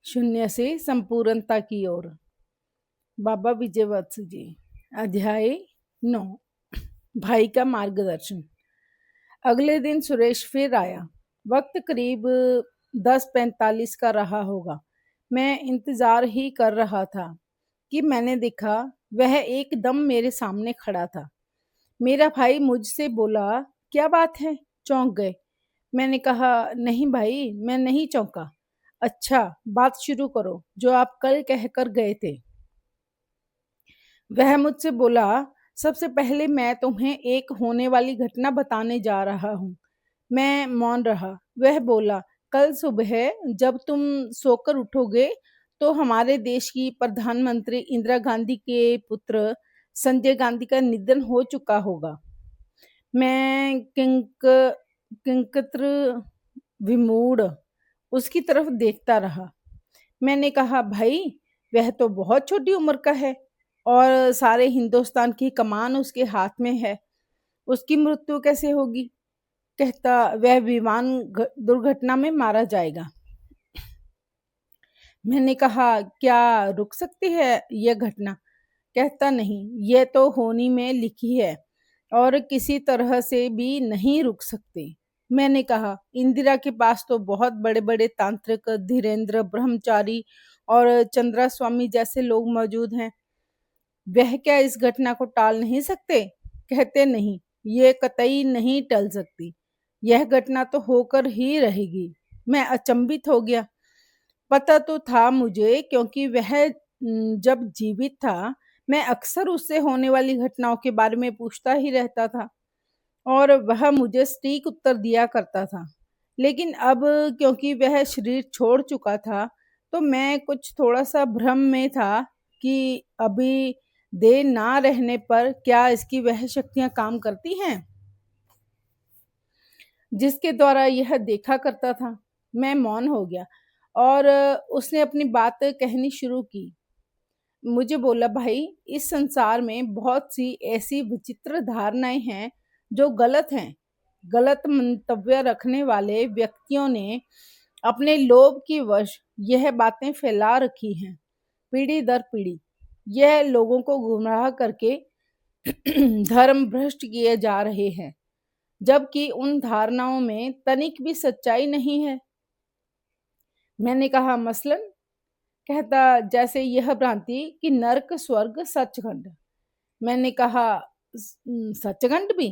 शून्य से संपूर्णता की ओर। बाबा विजयवत्स जी। अध्याय 9। भाई का मार्गदर्शन। अगले दिन सुरेश फिर आया। वक्त करीब 10:45 का रहा होगा। मैं इंतजार ही कर रहा था कि मैंने देखा वह एकदम मेरे सामने खड़ा था। मेरा भाई मुझसे बोला, क्या बात है, चौंक गए? मैंने कहा, नहीं भाई, मैं नहीं चौंका। अच्छा, बात शुरू करो जो आप कल कहकर गए थे। वह मुझसे बोला, सबसे पहले मैं तुम्हें एक होने वाली घटना बताने जा रहा हूँ। मैं मौन रहा। वह बोला, कल सुबह जब तुम सोकर उठोगे तो हमारे देश की प्रधानमंत्री इंदिरा गांधी के पुत्र संजय गांधी का निधन हो चुका होगा। मैं किंकत्र विमूढ़ उसकी तरफ देखता रहा। मैंने कहा, भाई, वह तो बहुत छोटी उम्र का है और सारे हिंदुस्तान की कमान उसके हाथ में है। उसकी मृत्यु कैसे होगी? कहता, वह विमान दुर्घटना में मारा जाएगा। मैंने कहा, क्या रुक सकती है यह घटना? कहता, नहीं, यह तो होनी में लिखी है और किसी तरह से भी नहीं रुक सकती। मैंने कहा, इंदिरा के पास तो बहुत बड़े बड़े तांत्रिक, धीरेन्द्र ब्रह्मचारी और चंद्रा स्वामी जैसे लोग मौजूद हैं। वह क्या इस घटना को टाल नहीं सकते? कहते, नहीं, ये कतई नहीं टल सकती। यह घटना तो होकर ही रहेगी। मैं अचंभित हो गया। पता तो था मुझे, क्योंकि वह जब जीवित था मैं अक्सर उससे होने वाली घटनाओं के बारे में पूछता ही रहता था और वह मुझे सटीक उत्तर दिया करता था। लेकिन अब क्योंकि वह शरीर छोड़ चुका था तो मैं कुछ थोड़ा सा भ्रम में था कि अभी देह ना रहने पर क्या इसकी वह शक्तियां काम करती हैं जिसके द्वारा यह देखा करता था। मैं मौन हो गया और उसने अपनी बात कहनी शुरू की। मुझे बोला, भाई, इस संसार में बहुत सी ऐसी विचित्र धारणाएं हैं जो गलत हैं। गलत मंतव्य रखने वाले व्यक्तियों ने अपने लोभ की वश यह बातें फैला रखी हैं। पीढ़ी दर पीढ़ी यह लोगों को गुमराह करके धर्म भ्रष्ट किए जा रहे हैं, जबकि उन धारणाओं में तनिक भी सच्चाई नहीं है। मैंने कहा, मसलन? कहता, जैसे यह भ्रांति कि नर्क स्वर्ग सचखंड। मैंने कहा, सचखंड भी?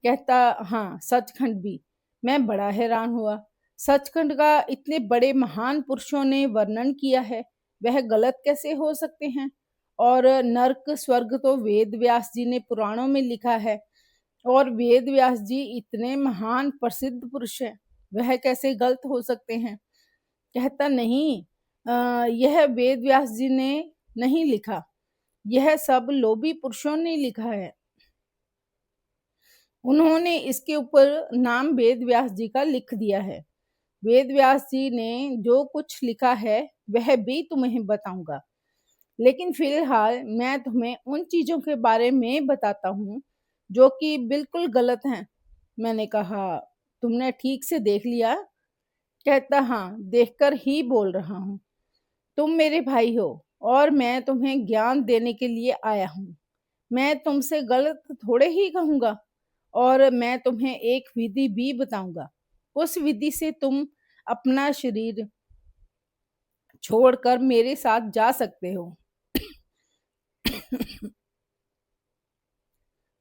कहता, हाँ, सचखंड भी। मैं बड़ा हैरान हुआ। सचखंड का इतने बड़े महान पुरुषों ने वर्णन किया है, वह गलत कैसे हो सकते हैं? और नर्क स्वर्ग तो वेद व्यास जी ने पुराणों में लिखा है और वेद व्यास जी इतने महान प्रसिद्ध पुरुष हैं, वह कैसे गलत हो सकते हैं? कहता, नहीं, यह वेद व्यास जी ने नहीं लिखा, यह सब लोभी पुरुषों ने लिखा है। उन्होंने इसके ऊपर नाम वेद व्यास जी का लिख दिया है। वेद व्यास जी ने जो कुछ लिखा है वह भी तुम्हें बताऊंगा, लेकिन फिलहाल मैं तुम्हें उन चीजों के बारे में बताता हूँ जो कि बिल्कुल गलत हैं। मैंने कहा, तुमने ठीक से देख लिया? कहता, हाँ, देखकर ही बोल रहा हूँ। तुम मेरे भाई हो और मैं तुम्हें ज्ञान देने के लिए आया हूँ। मैं तुमसे गलत थोड़े ही कहूँगा और मैं तुम्हें एक विधि भी बताऊंगा। उस विधि से तुम अपना शरीर छोड़कर मेरे साथ जा सकते हो।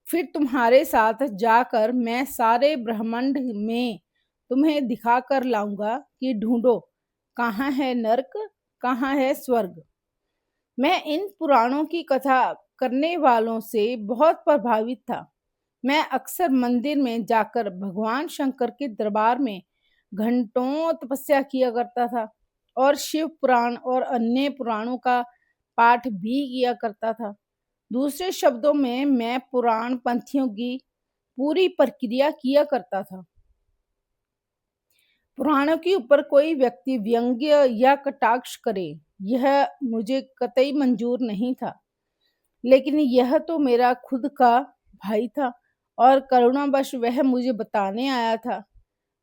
फिर तुम्हारे साथ जाकर मैं सारे ब्रह्मांड में तुम्हें दिखा कर लाऊंगा कि ढूंढो, कहाँ है नर्क, कहाँ है स्वर्ग। मैं इन पुराणों की कथा करने वालों से बहुत प्रभावित था। मैं अक्सर मंदिर में जाकर भगवान शंकर के दरबार में घंटों तपस्या किया करता था और शिव पुराण और अन्य पुराणों का पाठ भी किया करता था। दूसरे शब्दों में मैं पुराण पंथियों की पूरी प्रक्रिया किया करता था। पुराणों के ऊपर कोई व्यक्ति व्यंग्य या कटाक्ष करे, यह मुझे कतई मंजूर नहीं था। लेकिन यह तो मेरा खुद का भाई था और करुणावश वह मुझे बताने आया था।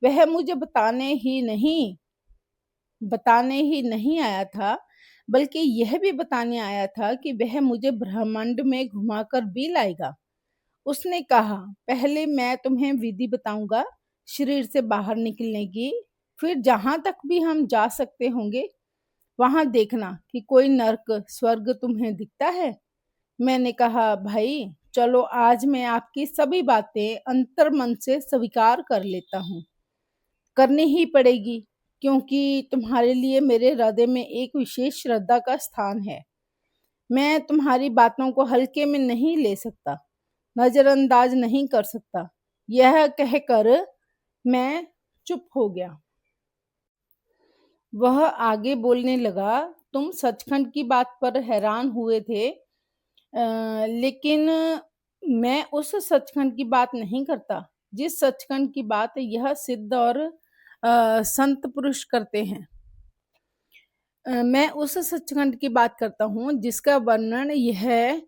वह मुझे बताने ही नहीं, बताने ही नहीं आया था, बल्कि यह भी बताने आया था कि वह मुझे ब्रह्मांड में घुमाकर भी लाएगा। उसने कहा, "पहले मैं तुम्हें विधि बताऊँगा शरीर से बाहर निकलने की, फिर जहाँ तक भी हम जा सकते होंगे, वहाँ देखना कि कोई नर्क, स्वर्ग तुम्हें दिखता है?" मैंने कहा, "भाई, चलो आज मैं आपकी सभी बातें अंतर्मन से स्वीकार कर लेता हूँ। करनी ही पड़ेगी, क्योंकि तुम्हारे लिए मेरे हृदय में एक विशेष श्रद्धा का स्थान है। मैं तुम्हारी बातों को हल्के में नहीं ले सकता, नज़रअंदाज नहीं कर सकता।" यह कहकर मैं चुप हो गया। वह आगे बोलने लगा, "तुम सचखंड की बात पर हैरान हुए थे, लेकिन मैं उस सचखंड की बात नहीं करता, जिस सचखंड की बात यह सिद्ध और संत पुरुष करते हैं। मैं उस सचखंड की बात करता हूँ जिसका वर्णन यह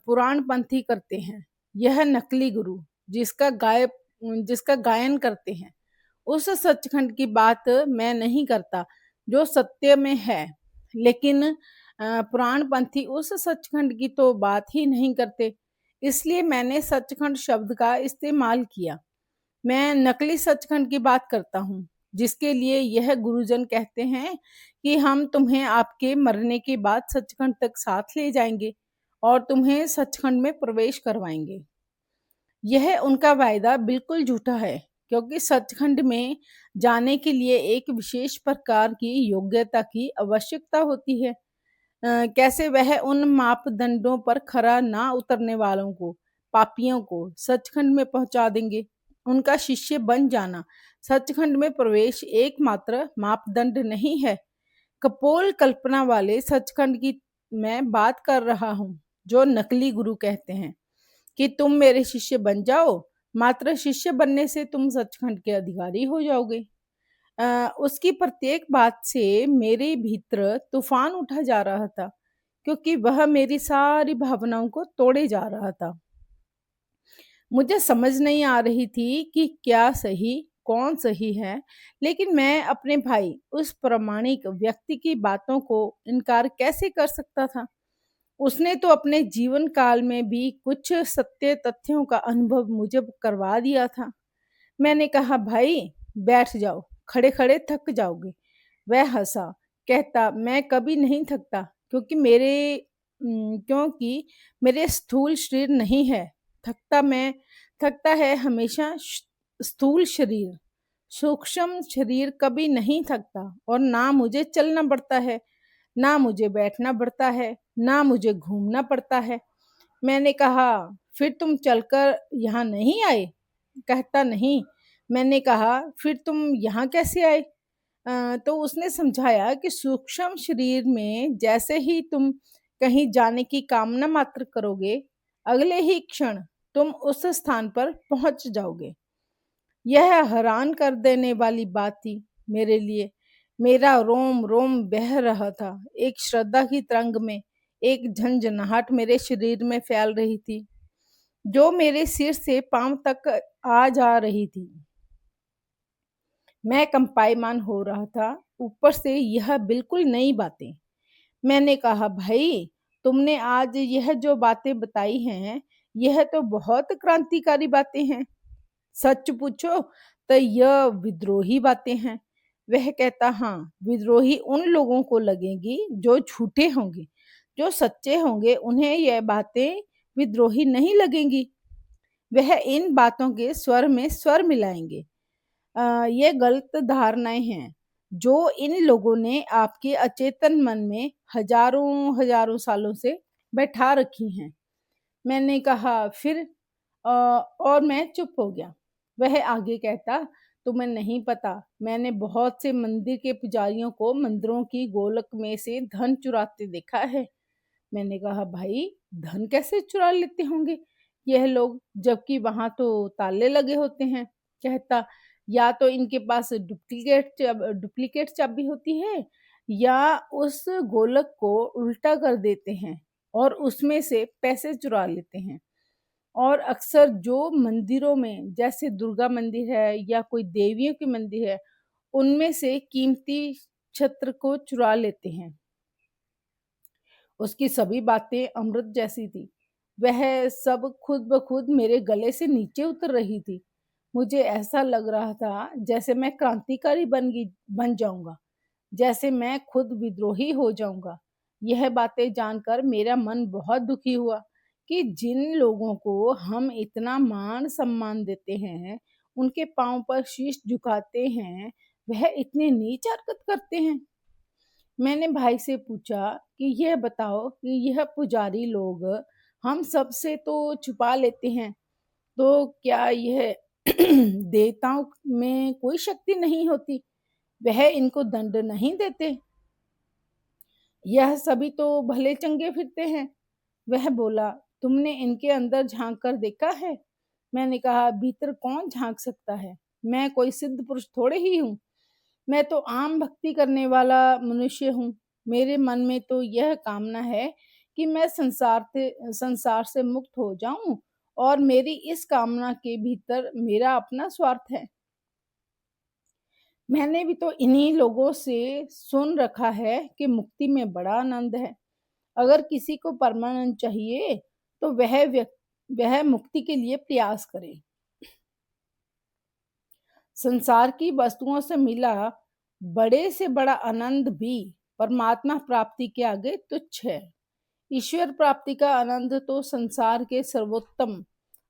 पुराणपंथी करते हैं। यह नकली गुरु जिसका गायन करते हैं। उस सचखंड की बात मैं नहीं करता जो सत्य में है। लेकिन पुराणपंथी उस सचखंड की तो बात ही नहीं करते। इसलिए मैंने सचखंड शब्द का इस्तेमाल किया। मैं नकली सचखंड की बात करता हूँ, जिसके लिए यह गुरुजन कहते हैं कि हम तुम्हें आपके मरने के बाद सचखंड तक साथ ले जाएंगे और तुम्हें सचखंड में प्रवेश करवाएंगे। यह उनका वायदा बिल्कुल झूठा है, क्योंकि सचखंड में जाने के लिए एक विशेष प्रकार की योग्यता की आवश्यकता होती है। कैसे वह उन मापदंडों पर खरा ना उतरने वालों को, पापियों को सचखंड में पहुंचा देंगे। उनका शिष्य बन जाना सचखंड में प्रवेश एकमात्र मापदंड नहीं है। कपोल कल्पना वाले सचखंड की मैं बात कर रहा हूँ, जो नकली गुरु कहते हैं कि तुम मेरे शिष्य बन जाओ, मात्र शिष्य बनने से तुम सचखंड के अधिकारी हो जाओगे। उसकी प्रत्येक बात से मेरे भीतर तूफान उठा जा रहा था, क्योंकि वह मेरी सारी भावनाओं को तोड़े जा रहा था। मुझे समझ नहीं आ रही थी कि क्या सही, कौन सही है, लेकिन मैं अपने भाई, उस प्रामाणिक व्यक्ति की बातों को इनकार कैसे कर सकता था? उसने तो अपने जीवन काल में भी कुछ सत्य तथ्यों का अनुभव मुझे करवा दिया था। मैंने कहा, "भाई, बैठ जाओ, खड़े-खड़े थक जाओगे।" वह हँसा, कहता, "मैं कभी नहीं थकता, क्योंकि मेरे स्थूल शरीर नहीं है। थकता है हमेशा स्थूल शरीर। सूक्ष्म शरीर कभी नहीं थकता, और ना मुझे चलना पड़ता है, ना मुझे बैठना पड़ता है, ना मुझे घूमना पड़ता है।" मैंने कहा, "फिर तुम चलकर यहाँ नहीं आए?" कहता, "नहीं।" मैंने कहा, "फिर तुम यहाँ कैसे आए?" तो उसने समझाया कि सूक्ष्म शरीर में जैसे ही तुम कहीं जाने की कामना मात्र करोगे, अगले ही क्षण तुम उस स्थान पर पहुंच जाओगे। यह हैरान कर देने वाली बात थी मेरे लिए। मेरा रोम रोम बह रहा था। एक श्रद्धा की तरंग में एक झंझनाहट मेरे शरीर में फैल रही थी, जो मेरे सिर से पांव तक आ जा रही थी। मैं कंपायमान हो रहा था, ऊपर से यह बिल्कुल नई बातें। मैंने कहा, "भाई, तुमने आज यह जो बातें बताई हैं, यह तो बहुत क्रांतिकारी बातें हैं। सच पूछो तो यह विद्रोही बातें हैं।" वह कहता, "हाँ, विद्रोही उन लोगों को लगेंगी जो झूठे होंगे। जो सच्चे होंगे उन्हें यह बातें विद्रोही नहीं लगेंगी। वह इन बातों के स्वर में स्वर मिलाएंगे। ये गलत धारणाएं हैं जो इन लोगों ने आपके अचेतन मन में हजारों हजारों सालों से बैठा रखी हैं।" मैंने कहा, "फिर?" और मैं चुप हो गया। वह आगे कहता, "तुम्हें नहीं पता, मैंने बहुत से मंदिर के पुजारियों को मंदिरों की गोलक में से धन चुराते देखा है।" मैंने कहा, "भाई, धन कैसे चुरा लेते होंगे यह लोग, जबकि वहां तो ताले लगे होते हैं?" कहता, "या तो इनके पास डुप्लीकेट चाबी होती है, या उस गोलक को उल्टा कर देते हैं और उसमें से पैसे चुरा लेते हैं। और अक्सर जो मंदिरों में, जैसे दुर्गा मंदिर है या कोई देवियों की मंदिर है, उनमें से कीमती नक्षत्र को चुरा लेते हैं। उसकी सभी बातें अमृत जैसी थी। वह सब खुद ब खुद मेरे गले से नीचे उतर रही थी। मुझे ऐसा लग रहा था जैसे मैं क्रांतिकारी बन जाऊंगा, जैसे मैं खुद विद्रोही हो जाऊंगा। यह बातें जानकर मेरा मन बहुत दुखी हुआ कि जिन लोगों को हम इतना मान सम्मान देते हैं, उनके पांव पर शीश झुकाते हैं, वह इतने नीच हरकत करते हैं। मैंने भाई से पूछा कि यह बताओ कि यह पुजारी लोग हम सब से तो छुपा लेते हैं, तो क्या यह देवताओं में कोई शक्ति नहीं होती? वह इनको दंड नहीं देते? यह सभी तो भले चंगे फिरते हैं। वह बोला, तुमने इनके अंदर झांक कर देखा है? मैंने कहा, भीतर कौन झांक सकता है? मैं कोई सिद्ध पुरुष थोड़े ही हूँ। मैं तो आम भक्ति करने वाला मनुष्य हूँ। मेरे मन में तो यह कामना है कि मैं संसार से मुक्त हो जाऊं, और मेरी इस कामना के भीतर मेरा अपना स्वार्थ है। मैंने भी तो इन्हीं लोगों से सुन रखा है कि मुक्ति में बड़ा आनंद है। अगर किसी को परमानंद चाहिए तो वह मुक्ति के लिए प्रयास करे। संसार की वस्तुओं से मिला बड़े से बड़ा आनंद भी परमात्मा प्राप्ति के आगे तुच्छ है। ईश्वर प्राप्ति का आनंद तो संसार के सर्वोत्तम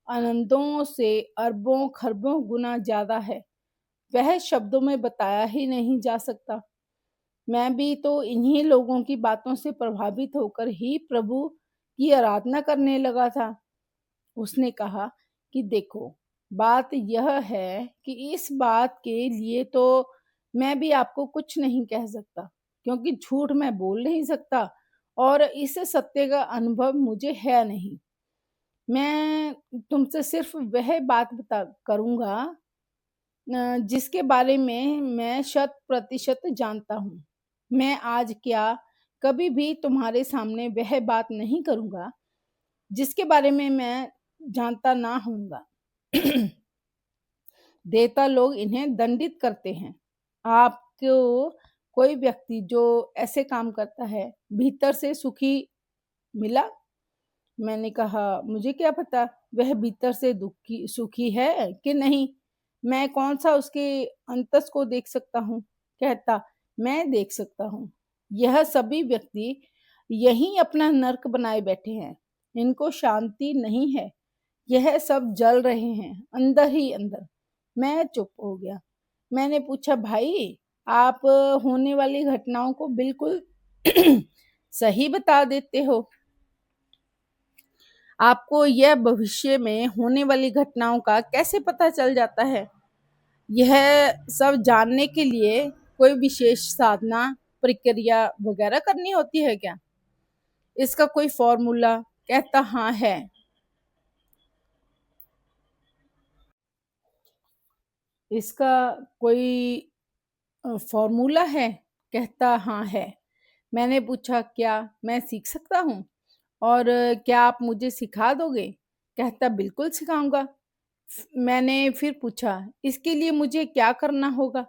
आनंदों से अरबों खरबों गुना ज्यादा है। वह शब्दों में बताया ही नहीं जा सकता। मैं भी तो इन्हीं लोगों की बातों से प्रभावित होकर ही प्रभु की आराधना करने लगा था। उसने कहा कि देखो, बात यह है कि इस बात के लिए तो मैं भी आपको कुछ नहीं कह सकता, क्योंकि झूठ मैं बोल नहीं सकता और इस सत्य का अनुभव मुझे है नहीं। मैं तुमसे सिर्फ वह बात बता करूंगा जिसके बारे में मैं शत प्रतिशत जानता हूँ। मैं आज क्या कभी भी तुम्हारे सामने वह बात नहीं करूंगा जिसके बारे में मैं जानता ना होऊंगा। देवता लोग इन्हें दंडित करते हैं। आपको कोई व्यक्ति जो ऐसे काम करता है भीतर से सुखी मिला? मैंने कहा, मुझे क्या पता वह भीतर से दुखी सुखी है कि नहीं। मैं कौन सा उसके अंतस को देख सकता हूँ? कहता, मैं देख सकता हूँ। यह सभी व्यक्ति यही अपना नरक बनाए बैठे हैं। इनको शांति नहीं है। यह सब जल रहे हैं अंदर ही अंदर। मैं चुप हो गया। मैंने पूछा, भाई आप होने वाली घटनाओं को बिल्कुल सही बता देते हो। आपको यह भविष्य में होने वाली घटनाओं का कैसे पता चल जाता है? यह सब जानने के लिए कोई विशेष साधना प्रक्रिया वगैरह करनी होती है क्या? इसका कोई फॉर्मूला? कहता, हाँ है। इसका कोई फॉर्मूला है? कहता, हाँ है। मैंने पूछा, क्या मैं सीख सकता हूँ? और क्या आप मुझे सिखा दोगे? कहता, बिल्कुल सिखाऊंगा। मैंने फिर पूछा, इसके लिए मुझे क्या करना होगा?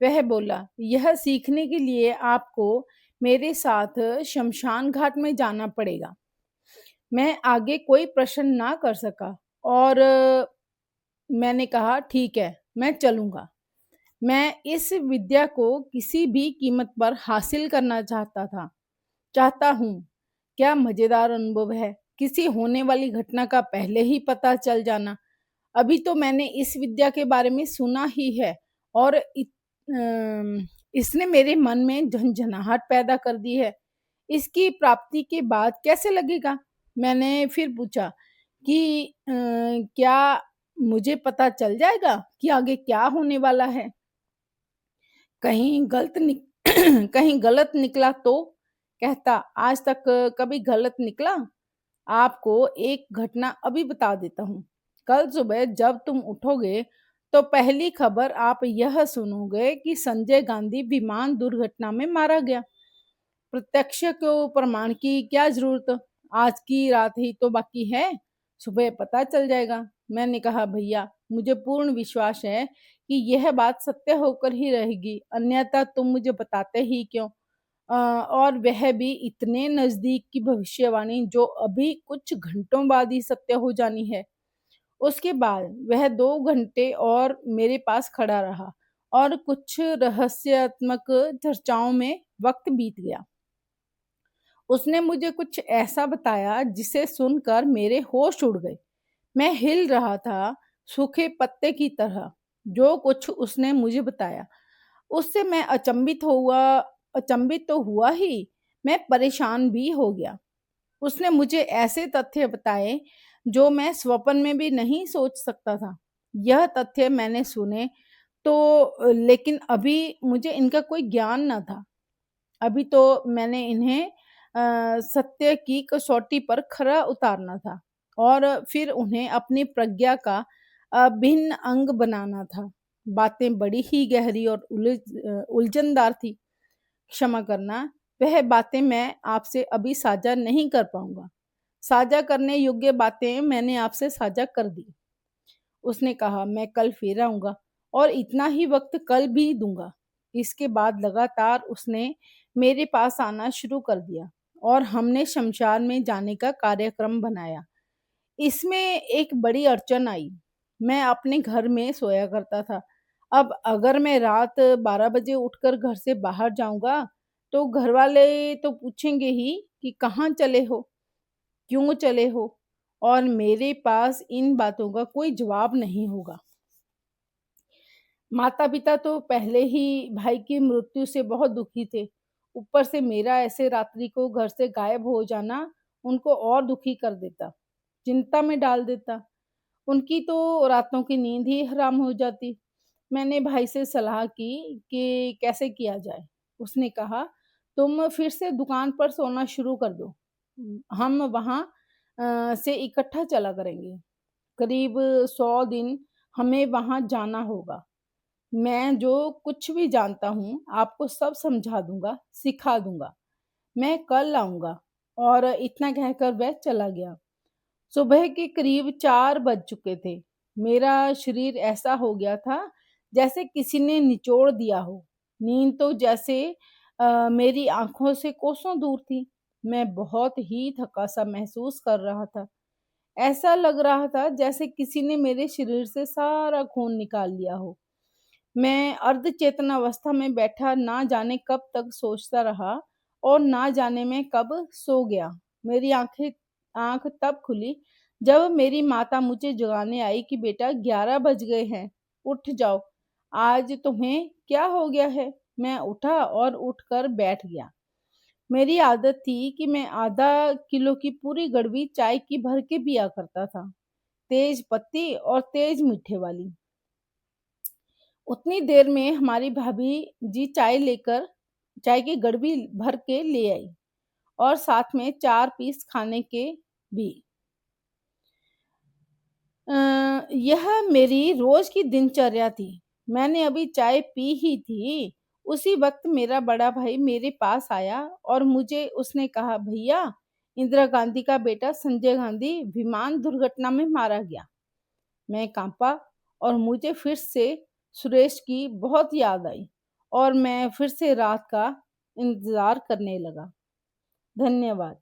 वह बोला, यह सीखने के लिए आपको मेरे साथ शमशान घाट में जाना पड़ेगा। मैं आगे कोई प्रश्न ना कर सका और मैंने कहा, ठीक है, मैं चलूंगा। मैं इस विद्या को किसी भी कीमत पर हासिल करना चाहता हूँ। क्या मजेदार अनुभव है किसी होने वाली घटना का पहले ही पता चल जाना। अभी तो मैंने इस विद्या के बारे में सुना ही है और इसने मेरे मन में झंझनाहट पैदा कर दी है। इसकी प्राप्ति के बाद कैसे लगेगा? मैंने फिर पूछा कि क्या मुझे पता चल जाएगा कि आगे क्या होने वाला है? कहीं गलत निक कहीं गलत निकला तो? कहता, आज तक कभी गलत निकला? आपको एक घटना अभी बता देता हूँ। कल सुबह जब तुम उठोगे तो पहली खबर आप यह सुनोगे कि संजय गांधी विमान दुर्घटना में मारा गया। प्रत्यक्ष को प्रमाण की क्या जरूरत? आज की रात ही तो बाकी है, सुबह पता चल जाएगा। मैंने कहा, भैया मुझे पूर्ण विश्वास है कि यह बात सत्य होकर ही रहेगी, अन्यथा तुम मुझे बताते ही क्यों? और वह भी इतने नज़दीक की भविष्यवाणी जो अभी कुछ घंटों बाद ही सत्य हो जानी है। उसके बाद वह 2 घंटे और मेरे पास खड़ा रहा और कुछ रहस्यात्मक चर्चाओं में वक़्त बीत गया। उसने मुझे कुछ ऐसा बताया जिसे सुनकर मेरे होश उड़ गए। मैं हिल रहा था, सूखे पत्ते की तरह। जो कुछ उसने मुझे बताया, उससे मैं अचंभित तो हुआ ही, मैं परेशान भी हो गया। उसने मुझे ऐसे तथ्य बताए जो मैं स्वप्न में भी नहीं सोच सकता था। यह तथ्य मैंने सुने तो लेकिन अभी मुझे इनका कोई ज्ञान ना था। अभी तो मैंने इन्हें सत्य की कसौटी पर खरा उतारना था और फिर उन्हें अपनी प्रज्ञा का अभिन्न अंग बनाना था। बातें बड़ी ही गहरी और उलझनदार थी। क्षमा करना, वह बातें मैं आपसे अभी साझा नहीं कर पाऊँगा। साझा करने योग्य बातें मैंने आपसे साझा कर दी। उसने कहा, मैं कल फिर आऊँगा और इतना ही वक़्त कल भी दूँगा। इसके बाद लगातार उसने मेरे पास आना शुरू कर दिया और हमने शमशान में जाने का कार्यक्रम बनाया। इसमें एक बड़ी अड़चन आई। मैं अपने घर में सोया करता था। अब अगर मैं रात 12 बजे उठकर घर से बाहर जाऊँगा, तो घरवाले तो पूछेंगे ही कि कहाँ चले हो? क्यों चले हो? और मेरे पास इन बातों का कोई जवाब नहीं होगा। माता-पिता तो पहले ही भाई की मृत्यु से बहुत दुखी थे। ऊपर से मेरा ऐसे रात्रि को घर से गायब हो जाना उनको और दुखी कर देता, चिंता में डाल देता। उनकी तो रातों की नींद ही हराम हो जाती। मैंने भाई से सलाह की कि कैसे किया जाए। उसने कहा, तुम फिर से दुकान पर सोना शुरू कर दो। हम वहाँ से इकट्ठा चला करेंगे। करीब 100 दिन हमें वहाँ जाना होगा। मैं जो कुछ भी जानता हूँ, आपको सब समझा दूँगा, सिखा दूँगा। मैं कल आऊँगा। और इतना कहकर वह चला गया। सुबह के करीब 4 बज चुके थे। मेरा शरीर ऐसा हो गया था जैसे किसी ने निचोड़ दिया हो। नींद तो जैसे मेरी आँखों से कोसों दूर थी। मैं बहुत ही थका-सा महसूस कर रहा था। ऐसा लग रहा था जैसे किसी ने मेरे शरीर से सारा खून निकाल लिया हो। मैं अर्ध चेतनावस्था में बैठा ना जाने कब तक सोचता रहा और ना जाने मैं कब सो गया। मेरी आँख तब खुली जब मेरी माता मुझे जगाने आई कि बेटा 11 बज गए हैं, उठ जाओ। आज तुम्हें क्या हो गया है? मैं उठा और उठकर बैठ गया। मेरी आदत थी कि मैं आधा किलो की पूरी गड़वी चाय की भर के पिया करता था। तेज पत्ती और तेज मीठे वाली। उतनी देर में हमारी भाभी जी चाय की गड़बी भर के ले आई और साथ में 4 पीस खाने के भी। यह मेरी रोज की दिनचर्या थी। मैंने अभी चाय पी ही थी। उसी वक्त मेरा बड़ा भाई मेरे पास आया और मुझे उसने कहा, भैया, इंदिरा गांधी का बेटा संजय गांधी विमान दुर्घटना में मारा गया। मैं काँपा और मुझे फिर से सुरेश की बहुत याद आई और मैं फिर से रात का इंतज़ार करने लगा। धन्यवाद।